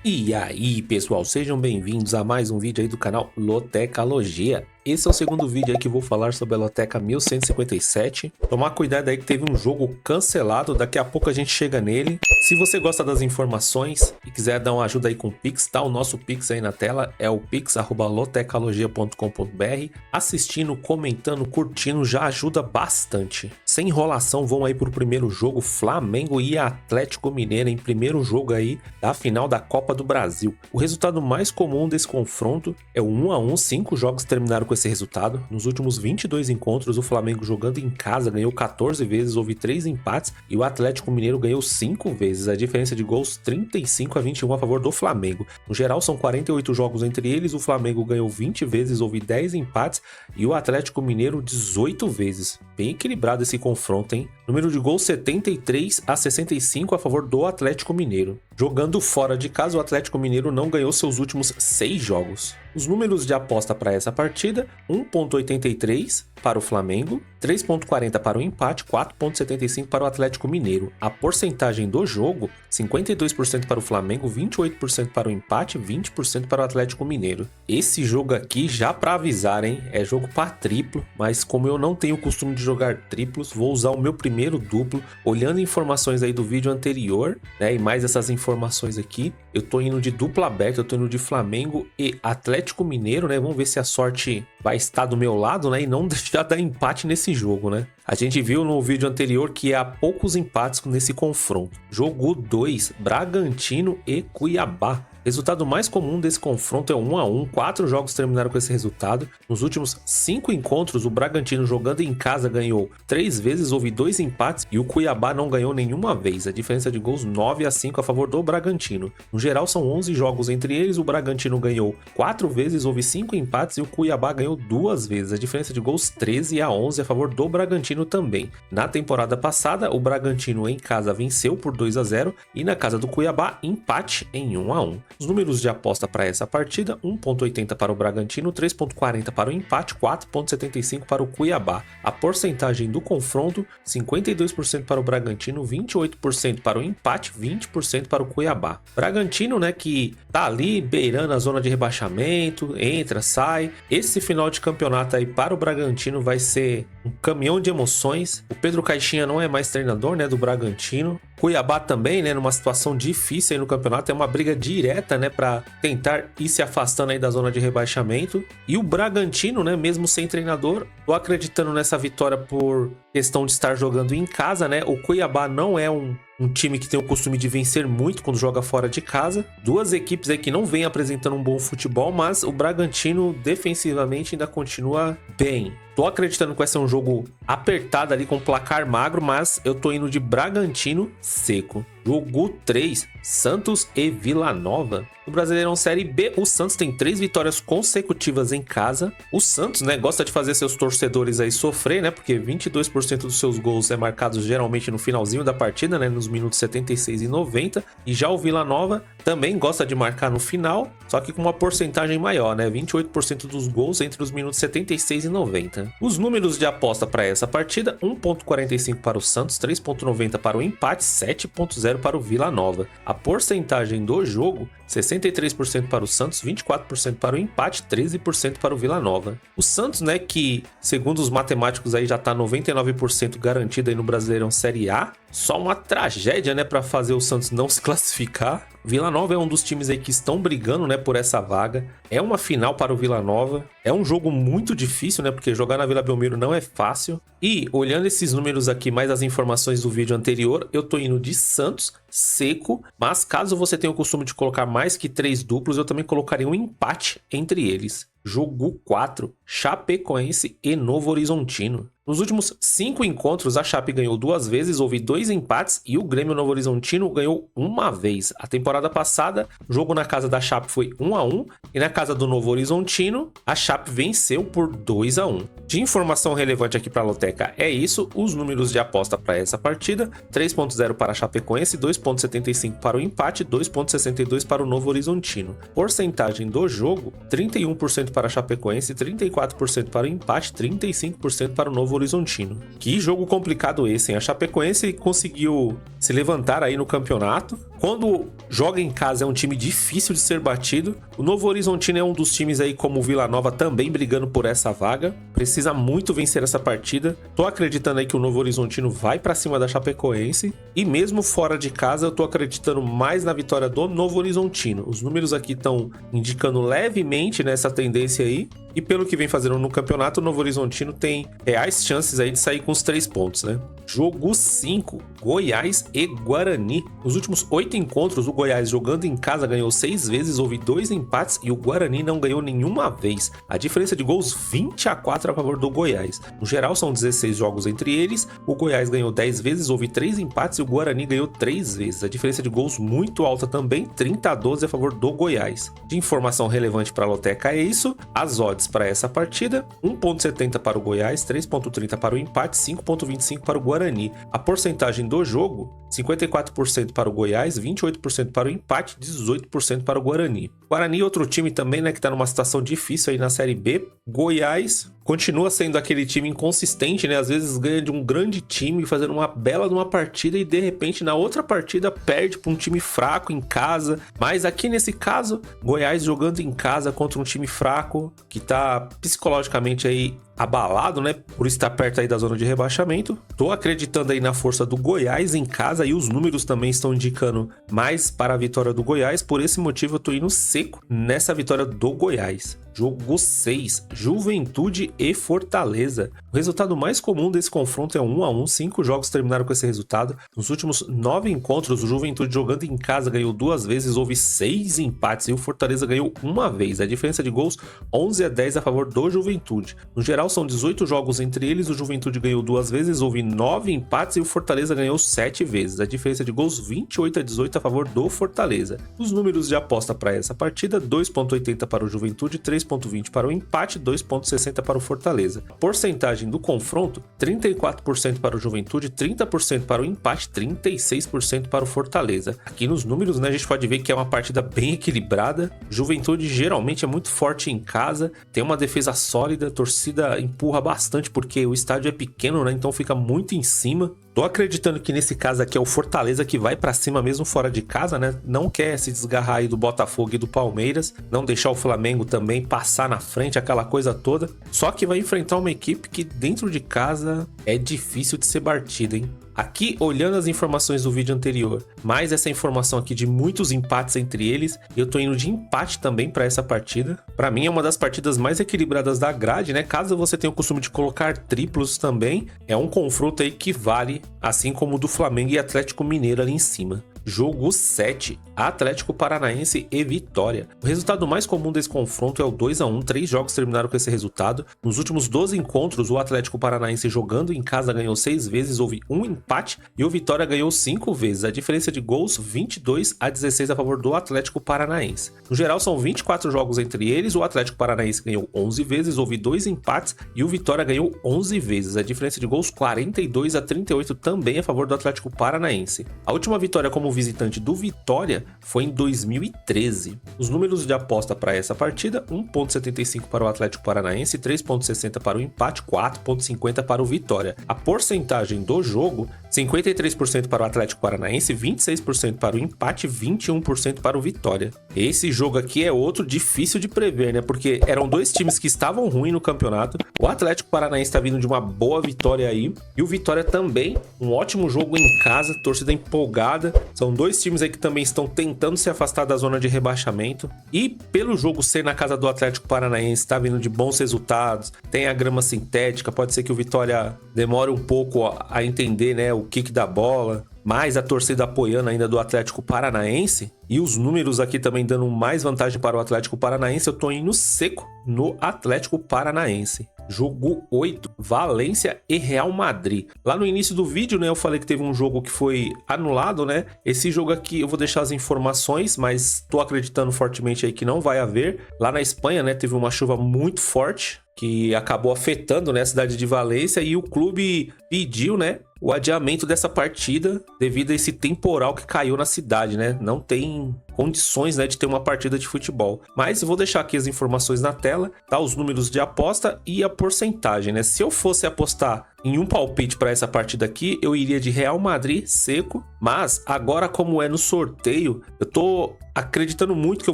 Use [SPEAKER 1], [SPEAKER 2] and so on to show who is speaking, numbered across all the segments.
[SPEAKER 1] E aí, pessoal, sejam bem-vindos a mais um vídeo aí do canal Lotecalogia. Esse é o segundo vídeo aí que eu vou falar sobre a Loteca 1157. Tomar cuidado aí que teve um jogo cancelado, daqui a pouco a gente chega nele. Se você gosta das informações e quiser dar uma ajuda aí com o Pix, tá o nosso Pix aí na tela, é o pix@lotecalogia.com.br. Assistindo, comentando, curtindo já ajuda bastante. Sem enrolação, vamos aí pro primeiro jogo, Flamengo e Atlético Mineiro, em primeiro jogo aí da final da Copa do Brasil. O resultado mais comum desse confronto é o 1-1, 5 jogos terminaram com esse resultado. Nos últimos 22 encontros, o Flamengo jogando em casa ganhou 14 vezes, houve 3 empates e o Atlético Mineiro ganhou 5 vezes. A diferença de gols 35-21 a favor do Flamengo. No geral, são 48 jogos entre eles, o Flamengo ganhou 20 vezes, houve 10 empates e o Atlético Mineiro 18 vezes. Bem equilibrado esse confronto, hein? Número de gols 73-65 a favor do Atlético Mineiro. Jogando fora de casa, o Atlético Mineiro não ganhou seus últimos 6 jogos. Os números de aposta para essa partida: 1,83 para o Flamengo, 3,40 para o empate, 4,75 para o Atlético Mineiro. A porcentagem do jogo: 52% para o Flamengo, 28% para o empate, 20% para o Atlético Mineiro. Esse jogo aqui, já para avisar, hein, é jogo para triplo, mas como eu não tenho o costume de jogar triplos, vou usar o meu primeiro duplo, olhando informações aí do vídeo anterior, né, e mais essas informações aqui. Eu tô indo de dupla aberta, eu tô indo de Flamengo e Atlético Mineiro, né? Vamos ver se a sorte vai estar do meu lado, né? E não deixar dar empate nesse jogo, né? A gente viu no vídeo anterior que há poucos empates nesse confronto. Jogo 2, Bragantino e Cuiabá. Resultado mais comum desse confronto é o 1-1, 4 jogos terminaram com esse resultado. Nos últimos 5 encontros, o Bragantino jogando em casa ganhou 3 vezes, houve 2 empates e o Cuiabá não ganhou nenhuma vez. A diferença de gols 9-5 a favor do Bragantino. No geral, são 11 jogos entre eles, o Bragantino ganhou 4 vezes, houve 5 empates e o Cuiabá ganhou 2 vezes. A diferença de gols 13-11 a favor do Bragantino também. Na temporada passada, o Bragantino em casa venceu por 2-0 e na casa do Cuiabá, empate em 1-1. Os números de aposta para essa partida: 1,80 para o Bragantino, 3,40 para o empate, 4,75 para o Cuiabá. A porcentagem do confronto: 52% para o Bragantino, 28% para o empate, 20% para o Cuiabá. Bragantino, né, que tá ali beirando a zona de rebaixamento, entra, sai. Esse final de campeonato aí para o Bragantino vai ser um caminhão de emoções. O Pedro Caixinha não é mais treinador, né, do Bragantino. Cuiabá também, né, numa situação difícil aí no campeonato, é uma briga direta, né, para tentar ir se afastando aí da zona de rebaixamento. E o Bragantino, né, mesmo sem treinador, tô acreditando nessa vitória por questão de estar jogando em casa, né? O Cuiabá não é um time que tem o costume de vencer muito quando joga fora de casa. Duas equipes aí que não vêm apresentando um bom futebol, mas o Bragantino defensivamente ainda continua bem. Tô acreditando que vai ser um jogo apertado ali com placar magro, mas eu tô indo de Bragantino seco. Jogo 3, Santos e Vila Nova. No Brasileirão Série B, o Santos tem 3 vitórias consecutivas em casa. O Santos, né, gosta de fazer seus torcedores aí sofrer, né, porque 22% dos seus gols é marcados geralmente no finalzinho da partida, né, nos minutos 76 e 90. E já o Vila Nova também gosta de marcar no final, só que com uma porcentagem maior, né, 28% dos gols entre os minutos 76 e 90. Os números de aposta para essa partida: 1,45 para o Santos, 3,90 para o empate, 7,0 para o Vila Nova. A porcentagem do jogo: 63% para o Santos, 24% para o empate, 13% para o Vila Nova. O Santos, né, que segundo os matemáticos aí já tá 99% garantido aí no Brasileirão Série A. Só uma tragédia, né, para fazer o Santos não se classificar. Vila Nova é um dos times aí que estão brigando, né, por essa vaga. É uma final para o Vila Nova. É um jogo muito difícil, né, porque jogar na Vila Belmiro não é fácil. E olhando esses números aqui, mais as informações do vídeo anterior, eu tô indo de Santos seco, mas caso você tenha o costume de colocar mais que 3 duplos, eu também colocaria um empate entre eles. Jogo 4, Chapecoense e Novo Horizontino. Nos últimos 5 encontros, a Chape ganhou 2 vezes, houve 2 empates e o Grêmio Novo Horizontino ganhou 1 vez. A temporada passada, o jogo na casa da Chape foi 1-1 e na casa do Novo Horizontino, a Chape venceu por 2-1. De informação relevante aqui para a Loteca é isso: os números de aposta para essa partida: 3,0 para a Chapecoense, 2,75 para o empate, 2,62 para o Novo Horizontino. Porcentagem do jogo: 31% para a Chapecoense, 34% para o empate, 35% para o Novo Horizontino. Que jogo complicado esse, hein? A Chapecoense conseguiu se levantar aí no campeonato. Quando joga em casa é um time difícil de ser batido. O Novo Horizontino é um dos times aí como o Vila Nova também brigando por essa vaga. Precisa muito vencer essa partida. Tô acreditando aí que o Novo Horizontino vai pra cima da Chapecoense. E mesmo fora de casa eu tô acreditando mais na vitória do Novo Horizontino. Os números aqui estão indicando levemente nessa tendência aí. E pelo que vem fazendo no campeonato, o Novo Horizontino tem reais chances aí de sair com os 3 pontos, né? Jogo 5, Goiás e Guarani. Nos últimos 8 encontros, o Goiás jogando em casa ganhou 6 vezes, houve 2 empates e o Guarani não ganhou nenhuma vez. A diferença de gols 20-4 a favor do Goiás. No geral, são 16 jogos entre eles. O Goiás ganhou 10 vezes, houve 3 empates e o Guarani ganhou 3 vezes. A diferença de gols muito alta também, 30-12 a favor do Goiás. De informação relevante para a Loteca é isso. As odds para essa partida, 1.70 para o Goiás, 3.30 para o empate, 5.25 para o Guarani. A porcentagem do jogo, 54% para o Goiás, 28% para o empate, 18% para o Guarani. Guarani, outro time também, né, que está numa situação difícil aí na Série B. Goiás continua sendo aquele time inconsistente, né? Às vezes ganha de um grande time, fazendo uma bela de uma partida e de repente na outra partida perde para um time fraco em casa. Mas aqui nesse caso, Goiás jogando em casa contra um time fraco que tá psicologicamente aí abalado, né, por estar perto aí da zona de rebaixamento. Tô acreditando aí na força do Goiás em casa e os números também estão indicando mais para a vitória do Goiás. Por esse motivo eu tô indo seco nessa vitória do Goiás. Jogo 6, Juventude e Fortaleza. O resultado mais comum desse confronto é 1-1, 5 jogos terminaram com esse resultado. Nos últimos 9 encontros, o Juventude jogando em casa ganhou 2 vezes, houve 6 empates e o Fortaleza ganhou 1 vez. A diferença de gols 11-10 a favor do Juventude. No geral, são 18 jogos entre eles, o Juventude ganhou 2 vezes, houve 9 empates e o Fortaleza ganhou 7 vezes. A diferença de gols 28-18 a favor do Fortaleza. Os números de aposta para essa partida, 2.80 para o Juventude, 3.20 para o empate, 2.60 para o Fortaleza. A porcentagem do confronto, 34% para o Juventude, 30% para o empate, 36% para o Fortaleza. Aqui nos números, né, a gente pode ver que é uma partida bem equilibrada. Juventude geralmente é muito forte em casa, tem uma defesa sólida, a torcida empurra bastante porque o estádio é pequeno, né, então fica muito em cima. Tô acreditando que nesse caso aqui é o Fortaleza que vai pra cima mesmo fora de casa, né? Não quer se desgarrar aí do Botafogo e do Palmeiras, não deixar o Flamengo também passar na frente, aquela coisa toda. Só que vai enfrentar uma equipe que dentro de casa é difícil de ser batida, hein? Aqui, olhando as informações do vídeo anterior, mais essa informação aqui de muitos empates entre eles, eu tô indo de empate também para essa partida. Para mim é uma das partidas mais equilibradas da grade, né? Caso você tenha o costume de colocar triplos também, é um confronto aí que vale, assim como o do Flamengo e Atlético Mineiro ali em cima. Jogo 7, Atlético Paranaense e Vitória. O resultado mais comum desse confronto é o 2-1, 3 jogos terminaram com esse resultado. Nos últimos 12 encontros, o Atlético Paranaense jogando em casa ganhou 6 vezes, houve 1 empate e o Vitória ganhou 5 vezes. A diferença de gols 22-16 a favor do Atlético Paranaense. No geral, são 24 jogos entre eles, o Atlético Paranaense ganhou 11 vezes, houve 2 empates e o Vitória ganhou 11 vezes. A diferença de gols 42-38 também a favor do Atlético Paranaense. A última vitória como visitante do Vitória foi em 2013. Os números de aposta para essa partida, 1.75 para o Atlético Paranaense, 3.60 para o empate, 4.50 para o Vitória. A porcentagem do jogo, 53% para o Atlético Paranaense, 26% para o empate, 21% para o Vitória. Esse jogo aqui é outro difícil de prever, né? Porque eram dois times que estavam ruins no campeonato. O Atlético Paranaense está vindo de uma boa vitória aí. E o Vitória também, um ótimo jogo em casa, torcida empolgada. São dois times aí que também estão tentando se afastar da zona de rebaixamento. E pelo jogo ser na casa do Atlético Paranaense, está vindo de bons resultados. Tem a grama sintética, pode ser que o Vitória demore um pouco a entender, né, o kick da bola. Mas a torcida apoiando ainda do Atlético Paranaense. E os números aqui também dando mais vantagem para o Atlético Paranaense. Eu tô indo seco no Atlético Paranaense. Jogo 8, Valência e Real Madrid. Lá no início do vídeo, né, eu falei que teve um jogo que foi anulado, né? Esse jogo aqui eu vou deixar as informações, mas tô acreditando fortemente aí que não vai haver. Lá na Espanha, né, teve uma chuva muito forte que acabou afetando, né, a cidade de Valência e o clube pediu, né, o adiamento dessa partida devido a esse temporal que caiu na cidade, né? Não tem condições, né, de ter uma partida de futebol. Mas eu vou deixar aqui as informações na tela, tá? Os números de aposta e a porcentagem, né? Se eu fosse apostar em um palpite para essa partida aqui, eu iria de Real Madrid seco, mas agora como é no sorteio, eu tô acreditando muito que eu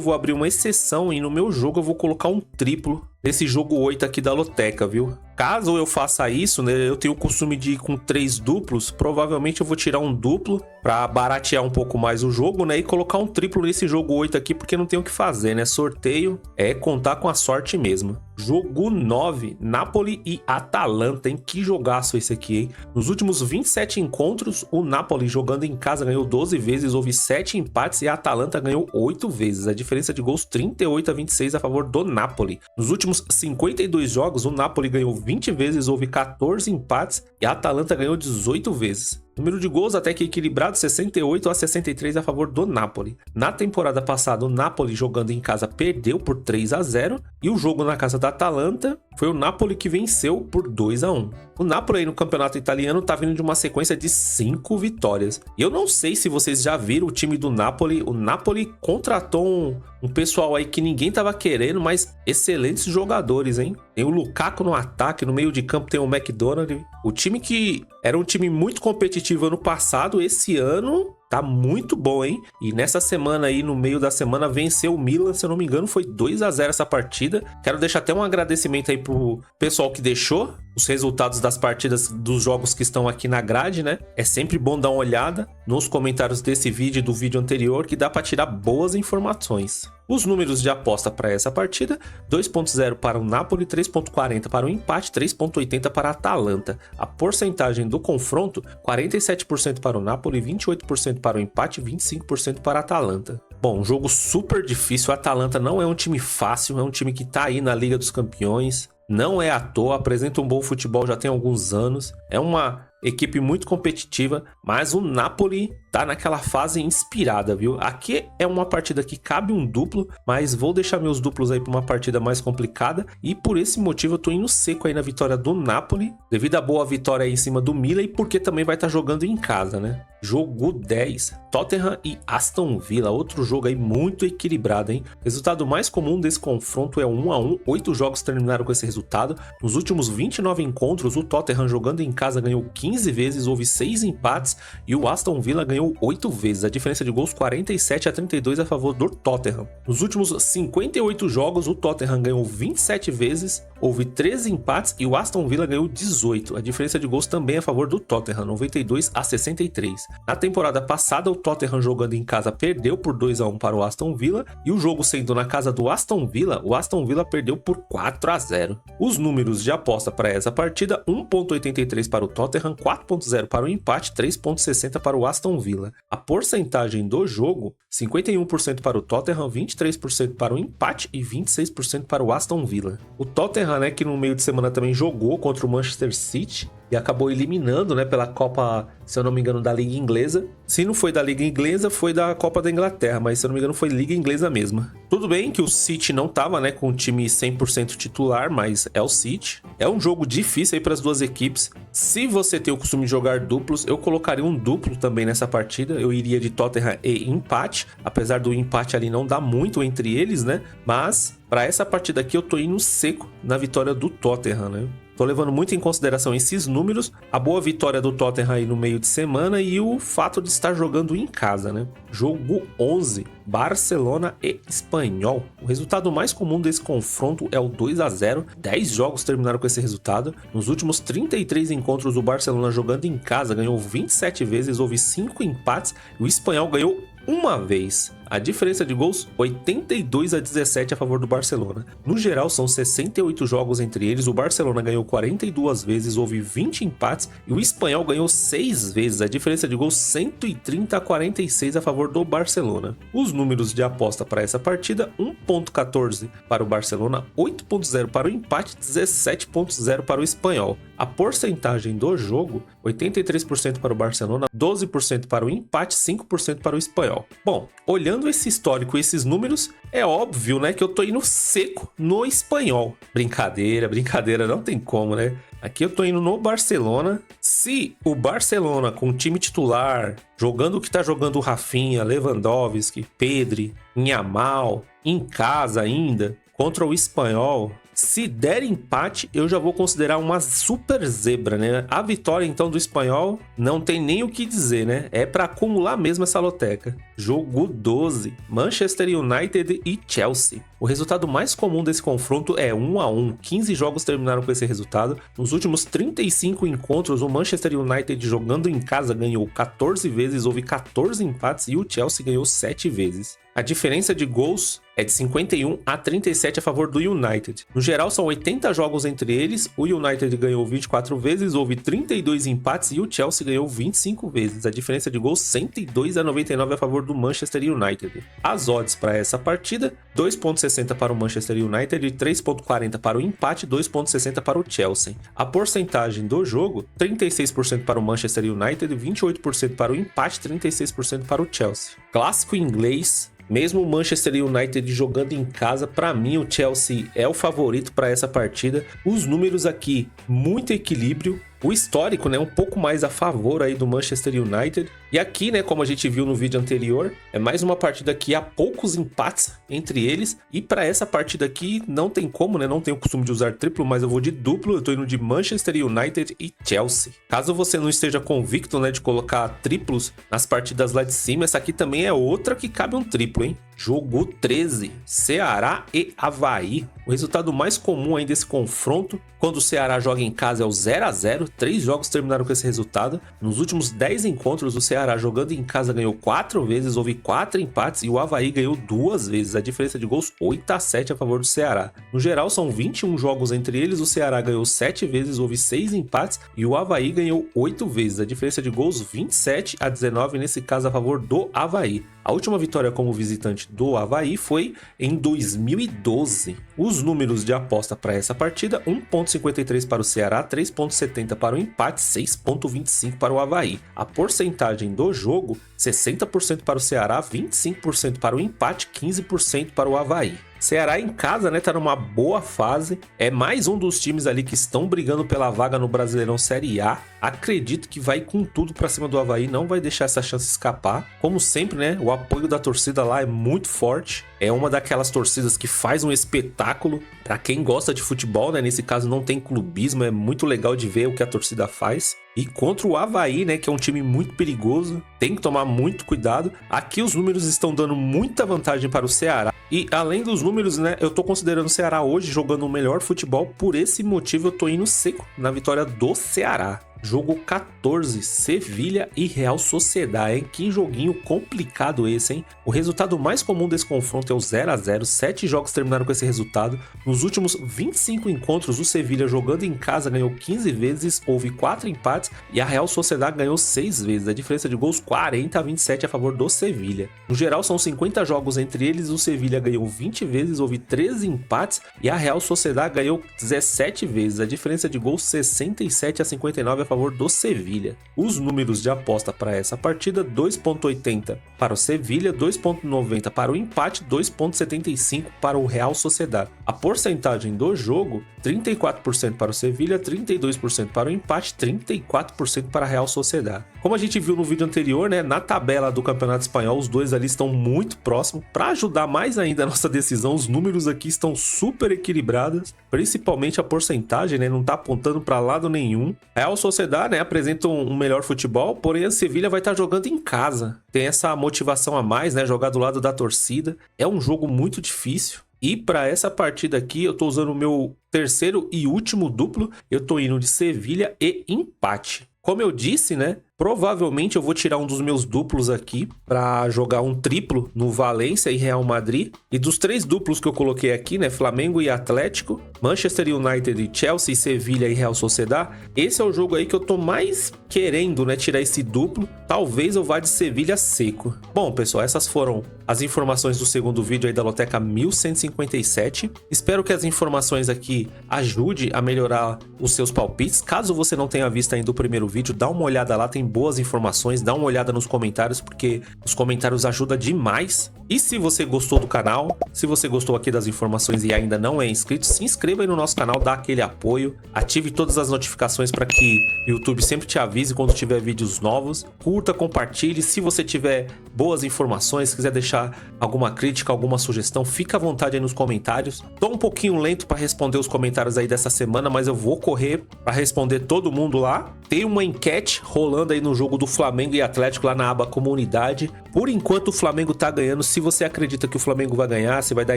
[SPEAKER 1] vou abrir uma exceção e no meu jogo eu vou colocar um triplo nesse jogo 8 aqui da Loteca, viu? Caso eu faça isso, né, eu tenho o costume de ir com 3 duplos, provavelmente eu vou tirar um duplo para baratear um pouco mais o jogo, né, e colocar um triplo nesse jogo 8 aqui, porque não tem o que fazer, né? Sorteio é contar com a sorte mesmo. Jogo 9, Napoli e Atalanta, hein? Que jogaço esse aqui, hein? Nos últimos 27 encontros, o Napoli jogando em casa ganhou 12 vezes, houve 7 empates e a Atalanta ganhou 8 vezes. A diferença de gols 38-26 a favor do Napoli. Nos últimos 52 jogos, o Napoli ganhou 20 vezes, houve 14 empates e a Atalanta ganhou 18 vezes. Número de gols até que equilibrado, 68-63 a favor do Napoli. Na temporada passada, o Napoli jogando em casa perdeu por 3-0 e o jogo na casa da Atalanta foi o Napoli que venceu por 2-1. O Napoli aí no campeonato italiano tá vindo de uma sequência de 5 vitórias. E eu não sei se vocês já viram o time do Napoli. O Napoli contratou um pessoal aí que ninguém tava querendo, mas excelentes jogadores, hein? Tem o Lukaku no ataque, no meio de campo tem o McDonald. O time que era um time muito competitivo ano passado, esse ano tá muito bom, hein? E nessa semana aí, no meio da semana, venceu o Milan, se eu não me engano, foi 2-0 essa partida. Quero deixar até um agradecimento aí pro pessoal que deixou os resultados das partidas dos jogos que estão aqui na grade, né? É sempre bom dar uma olhada nos comentários desse vídeo e do vídeo anterior, que dá para tirar boas informações. Os números de aposta para essa partida: 2.0 para o Napoli, 3.40 para o empate, 3.80 para a Atalanta. A porcentagem do confronto: 47% para o Napoli, 28% para o empate, 25% para a Atalanta. Bom, um jogo super difícil. A Atalanta não é um time fácil, é um time que tá aí na Liga dos Campeões. Não é à toa, apresenta um bom futebol já tem alguns anos. É uma equipe muito competitiva, mas o Napoli tá naquela fase inspirada, viu? Aqui é uma partida que cabe um duplo, mas vou deixar meus duplos aí para uma partida mais complicada e por esse motivo eu tô indo seco aí na vitória do Napoli, devido à boa vitória aí em cima do Milan e porque também vai estar jogando em casa, né? Jogo 10, Tottenham e Aston Villa, outro jogo aí muito equilibrado, hein? O resultado mais comum desse confronto é 1-1, 8 jogos terminaram com esse resultado. Nos últimos 29 encontros, o Tottenham jogando em casa ganhou 15 vezes, houve 6 empates e o Aston Villa ganhou 8 vezes, a diferença de gols 47-32 a favor do Tottenham. Nos últimos 58 jogos, o Tottenham ganhou 27 vezes, houve 13 empates e o Aston Villa ganhou 18, a diferença de gols também a favor do Tottenham, 92-63. Na temporada passada, o Tottenham jogando em casa perdeu por 2-1 para o Aston Villa e o jogo sendo na casa do Aston Villa, o Aston Villa perdeu por 4-0. Os números de aposta para essa partida: 1.83 para o Tottenham, 4.0 para o empate, 3.60 para o Aston Villa. A porcentagem do jogo: 51% para o Tottenham, 23% para o empate e 26% para o Aston Villa. O Tottenham, né, que no meio de semana também jogou contra o Manchester City e acabou eliminando, né, pela Copa, se eu não me engano, da Liga Inglesa. Se não foi da Liga Inglesa, foi da Copa da Inglaterra, mas se eu não me engano foi Liga Inglesa mesma. Tudo bem que o City não tava, né, com o time 100% titular, mas é o City. É um jogo difícil aí para as duas equipes. Se você tem o costume de jogar duplos, eu colocaria um duplo também nessa partida. Eu iria de Tottenham e empate, apesar do empate ali não dar muito entre eles, né, mas para essa partida aqui eu tô indo seco na vitória do Tottenham, né? Tô levando muito em consideração esses números, a boa vitória do Tottenham aí no meio de semana e o fato de estar jogando em casa, né? Jogo 11, Barcelona e Espanhol. O resultado mais comum desse confronto é o 2-0. 10 jogos terminaram com esse resultado. Nos últimos 33 encontros, o Barcelona jogando em casa ganhou 27 vezes, houve 5 empates e o Espanhol ganhou uma vez. A diferença de gols, 82-17 a favor do Barcelona. No geral, são 68 jogos entre eles. O Barcelona ganhou 42 vezes, houve 20 empates e o Espanhol ganhou 6 vezes. A diferença de gols, 130-46 a favor do Barcelona. Os números de aposta para essa partida: 1.14 para o Barcelona, 8.0 para o empate, 17.0 para o Espanhol. A porcentagem do jogo: 83% para o Barcelona, 12% para o empate, 5% para o Espanhol. Bom, olhando olhando esse histórico e esses números, é óbvio, né, que eu tô indo seco no espanhol. Brincadeira, brincadeira, não tem como, né? Aqui eu tô indo no Barcelona. Se o Barcelona com o time titular, jogando o que tá jogando o Rafinha, Lewandowski, Pedri, Yamal, em casa ainda, contra o Espanhol, se der empate, eu já vou considerar uma super zebra, né? A vitória, então, do Espanhol não tem nem o que dizer, né? É pra acumular mesmo essa loteca. Jogo 12, Manchester United e Chelsea. O resultado mais comum desse confronto é 1-1. 15 jogos terminaram com esse resultado. Nos últimos 35 encontros, o Manchester United jogando em casa ganhou 14 vezes, houve 14 empates e o Chelsea ganhou 7 vezes. A diferença de gols é de 51 a 37 a favor do United. No geral, são 80 jogos entre eles. O United ganhou 24 vezes, houve 32 empates e o Chelsea ganhou 25 vezes. A diferença de gols 102 a 99 a favor do Manchester United. As odds para essa partida, 2,60 para o Manchester United, 3,40 para o empate, 2,60 para o Chelsea. A porcentagem do jogo, 36% para o Manchester United, 28% para o empate, 36% para o Chelsea. Clássico inglês. Mesmo o Manchester United jogando em casa, para mim o Chelsea é o favorito para essa partida. Os números aqui, muito equilíbrio. O histórico, né, um pouco mais a favor aí do Manchester United. E aqui, né, como a gente viu no vídeo anterior, é mais uma partida que há poucos empates entre eles. E para essa partida aqui não tem como, né, não tenho o costume de usar triplo, mas eu vou de duplo. Eu tô indo de Manchester United e Chelsea. Caso você não esteja convicto, né, de colocar triplos nas partidas lá de cima, essa aqui também é outra que cabe um triplo, hein? Jogo 13, Ceará e Avaí. O resultado mais comum aí desse confronto, quando o Ceará joga em casa, é o 0-0. 3 jogos terminaram com esse resultado. Nos últimos 10 encontros, o Ceará jogando em casa ganhou 4 vezes, houve 4 empates e o Avaí ganhou 2 vezes. A diferença de gols 8-7 a favor do Ceará. No geral, são 21 jogos entre eles. O Ceará ganhou 7 vezes, houve 6 empates e o Avaí ganhou 8 vezes. A diferença de gols 27-19, nesse caso a favor do Avaí. A última vitória como visitante do Avaí foi em 2012. Os números de aposta para essa partida: 1,53 para o Ceará, 3,70 para o empate, 6,25 para o Avaí. A porcentagem do jogo: 60% para o Ceará, 25% para o empate, 15% para o Avaí. Ceará em casa, né, tá numa boa fase. É mais um dos times ali que estão brigando pela vaga no Brasileirão Série A. Acredito que vai com tudo pra cima do Avaí, não vai deixar essa chance escapar. Como sempre, né, o apoio da torcida lá é muito forte. É uma daquelas torcidas que faz um espetáculo pra quem gosta de futebol, né? Nesse caso não tem clubismo, é muito legal de ver o que a torcida faz. E contra o Avaí, né, que é um time muito perigoso, tem que tomar muito cuidado. Aqui os números estão dando muita vantagem para o Ceará. E além dos números, né, eu tô considerando o Ceará hoje jogando o melhor futebol. Por esse motivo eu tô indo seco na vitória do Ceará. Jogo 14, Sevilha e Real Sociedad, hein? Que joguinho complicado esse, hein? O resultado mais comum desse confronto é o 0-0, 7 jogos terminaram com esse resultado. Nos últimos 25 encontros, o Sevilha jogando em casa ganhou 15 vezes, houve 4 empates e a Real Sociedad ganhou 6 vezes. A diferença de gols 40-27 a favor do Sevilha. No geral, são 50 jogos entre eles, o Sevilha ganhou 20 vezes, houve 13 empates e a Real Sociedad ganhou 17 vezes. A diferença de gols 67-59 a favor do Sevilha. Os números de aposta para essa partida: 2,80 para o Sevilha, 2,90 para o empate, 2,75 para o Real Sociedad. A porcentagem do jogo: 34% para o Sevilha, 32% para o empate, 34% para a Real Sociedad. Como a gente viu no vídeo anterior, né, na tabela do Campeonato Espanhol, os dois ali estão muito próximos. Para ajudar mais ainda a nossa decisão, os números aqui estão super equilibrados, principalmente a porcentagem, né, não está apontando para lado nenhum. Real Sociedad, né, apresenta um melhor futebol, porém a Sevilha vai estar jogando em casa. Tem essa motivação a mais, né, jogar do lado da torcida. É um jogo muito difícil. E para essa partida aqui, eu tô usando o meu terceiro e último duplo. Eu tô indo de Sevilha e empate. Como eu disse, né, provavelmente eu vou tirar um dos meus duplos aqui para jogar um triplo no Valência e Real Madrid. E dos 3 duplos que eu coloquei aqui, né, Flamengo e Atlético, Manchester United, Chelsea, Sevilha e Real Sociedad, esse é o jogo aí que eu tô mais querendo, né, tirar esse duplo. Talvez eu vá de Sevilha seco. Bom, pessoal, essas foram as informações do segundo vídeo aí da Loteca 1157. Espero que as informações aqui ajudem a melhorar os seus palpites. Caso você não tenha visto ainda o primeiro vídeo, dá uma olhada lá, tem boas informações, dá uma olhada nos comentários, porque os comentários ajudam demais. E se você gostou do canal, se você gostou aqui das informações e ainda não é inscrito, se inscreva aí no nosso canal, dá aquele apoio, ative todas as notificações para que o YouTube sempre te avise quando tiver vídeos novos. Curta, compartilhe, se você tiver boas informações, quiser deixar alguma crítica, alguma sugestão, fica à vontade aí nos comentários. Tô um pouquinho lento para responder os comentários aí dessa semana, mas eu vou correr para responder todo mundo lá. Tem uma enquete rolando aí no jogo do Flamengo e Atlético lá na aba comunidade. Por enquanto o Flamengo tá ganhando. Se você acredita que o Flamengo vai ganhar, se vai dar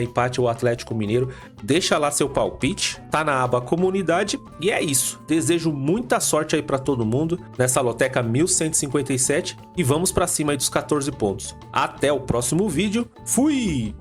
[SPEAKER 1] empate ao Atlético Mineiro, deixa lá seu palpite, tá na aba comunidade. E é isso, desejo muita sorte aí pra todo mundo nessa Loteca 1157 e vamos pra cima aí dos 14 pontos. Até o próximo vídeo, fui!